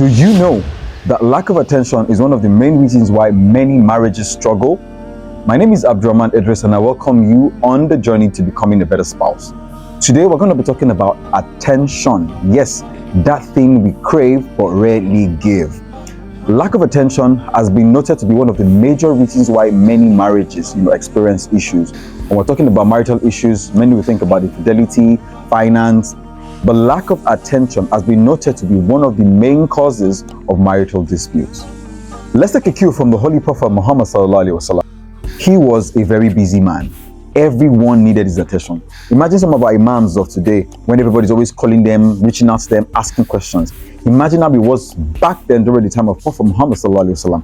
Do you know that lack of attention is one of the main reasons why many marriages struggle? My name is Abdurrahman Idris and I welcome you on the journey to becoming a better spouse. Today we're going to be talking about attention. Yes, that thing we crave but rarely give. Lack of attention has been noted to be one of the major reasons why many marriages experience issues. When we're talking about marital issues, many will think about infidelity, finance, but lack of attention has been noted to be one of the main causes of marital disputes. Let's take a cue from the Holy Prophet Muhammad sallallahu alaihi wasallam. He was a very busy man. Everyone needed his attention. Imagine some of our imams of today, when everybody's always calling them, reaching out to them, asking questions. Imagine how it was back then during the time of Prophet Muhammad sallallahu alaihi wasallam.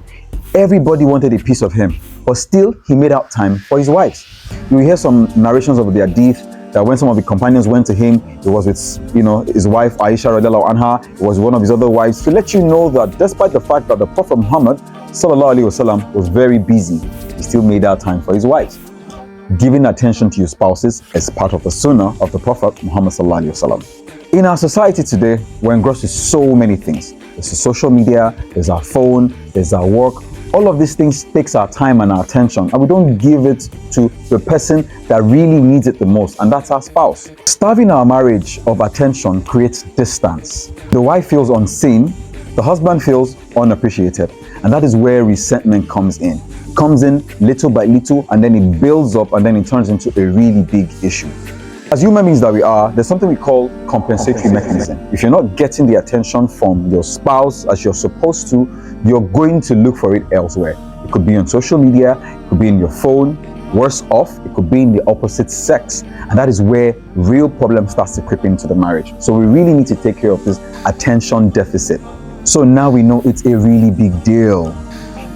Everybody wanted a piece of him, but still he made out time for his wives. You hear some narrations of the hadith that when some of the companions went to him, it was with his wife Aisha radiallahu anha, it was one of his other wives, to let you know that despite the fact that the Prophet Muhammad sallallahu alaihi wasallam was very busy, he still made out time for his wives. Giving attention to your spouses is part of the sunnah of the Prophet Muhammad sallallahu alaihi wasallam. In our society today, we're engrossed with so many things. There's the social media, there's our phone, there's our work. All of these things takes our time and our attention, and we don't give it to the person that really needs it the most, and that's our spouse. Starving our marriage of attention creates distance. The wife feels unseen, the husband feels unappreciated, and that is where resentment comes in. It comes in little by little, and then it builds up, and then it turns into a really big issue. As human beings that we are, there's something we call compensatory mechanism. If you're not getting the attention from your spouse as you're supposed to, you're going to look for it elsewhere. It could be on social media, it could be in your phone, worse off, it could be in the opposite sex. And that is where real problem starts to creep into the marriage. So we really need to take care of this attention deficit. So now we know it's a really big deal.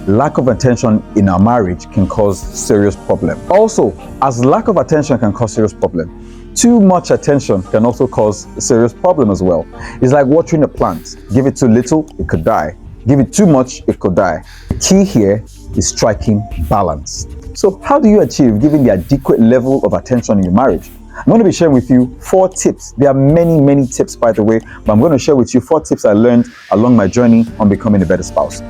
Lack of attention in our marriage can cause serious problem. Also, as lack of attention can cause serious problem, too much attention can also cause a serious problem as well. It's like watering a plant. Give it too little, it could die. Give it too much, it could die. The key here is striking balance. So how do you achieve giving the adequate level of attention in your marriage? I'm going to be sharing with you 4 tips. There are many tips, by the way, but I'm going to share with you 4 tips I learned along my journey on becoming a better spouse.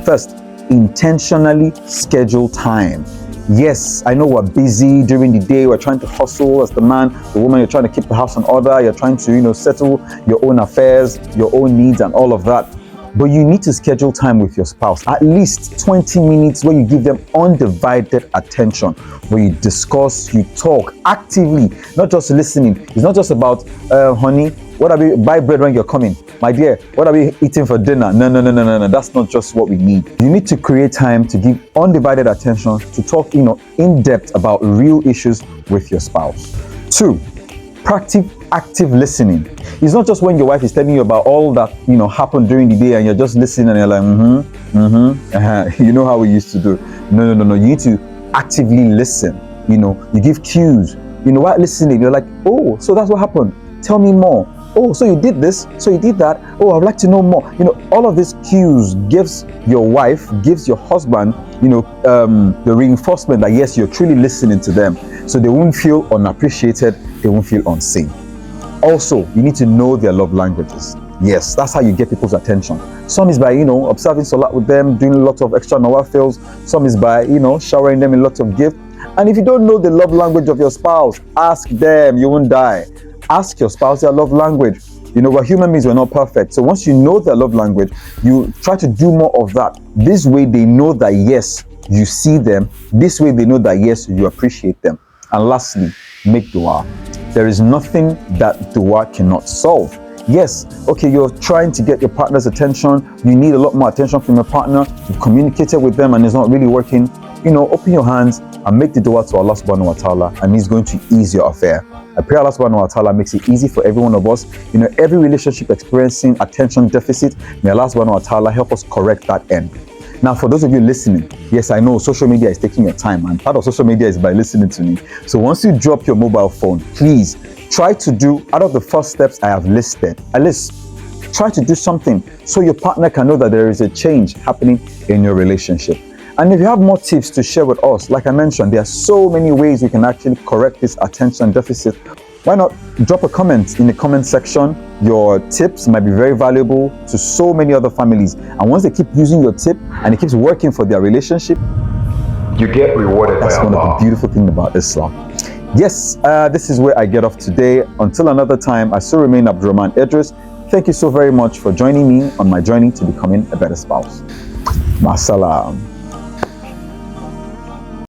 First, intentionally schedule time. Yes, I know we're busy during the day, we're trying to hustle as the man, the woman, you're trying to keep the house in order, you're trying to, settle your own affairs, your own needs and all of that. But you need to schedule time with your spouse, at least 20 minutes where you give them undivided attention, where you discuss, you talk actively, not just listening. It's not just about, honey, what are we, buy bread when you're coming. My dear, what are we eating for dinner? No. That's not just what we need. You need to create time to give undivided attention, to talk, in depth about real issues with your spouse. 2, practice active listening. It's not just when your wife is telling you about all that, happened during the day and you're just listening and you're like, you know how we used to do. No. You need to actively listen. You give cues. While listening, you're like, oh, so that's what happened. Tell me more. Oh, so you did this, so you did that. Oh, I'd like to know more. All of these cues gives your wife, gives your husband, the reinforcement that yes, you're truly listening to them. So they won't feel unappreciated, they won't feel unseen. Also, you need to know their love languages. Yes, that's how you get people's attention. Some is by, observing salat with them, doing lots of extra nawafils. Some is by, showering them in lots of gifts. And if you don't know the love language of your spouse, ask them, you won't die. Ask your spouse their love language. We're human beings, we're not perfect. So once you know their love language, you try to do more of that. This way they know that yes, you see them. This way they know that yes, you appreciate them. And lastly, make dua. There is nothing that dua cannot solve. Yes, okay, you're trying to get your partner's attention. You need a lot more attention from your partner. You've communicated with them and it's not really working. Open your hands and make the dua to Allah subhanahu wa ta'ala, and He's going to ease your affair. I pray Allah subhanahu wa ta'ala makes it easy for every one of us. Every relationship experiencing attention deficit, may Allah subhanahu wa ta'ala help us correct that end. Now, for those of you listening, yes, I know social media is taking your time, and part of social media is by listening to me. So once you drop your mobile phone, please try to do, out of the first steps I have listed, at least try to do something so your partner can know that there is a change happening in your relationship. And if you have more tips to share with us, like I mentioned, there are so many ways we can actually correct this attention deficit. Why not drop a comment in the comment section? Your tips might be very valuable to so many other families. And once they keep using your tip and it keeps working for their relationship, you get rewarded by Allah. That's one of the beautiful things about Islam. Yes, this is where I get off today. Until another time, I still remain Abdurrahman Idris. Thank you so very much for joining me on my journey to becoming a better spouse. Masalam.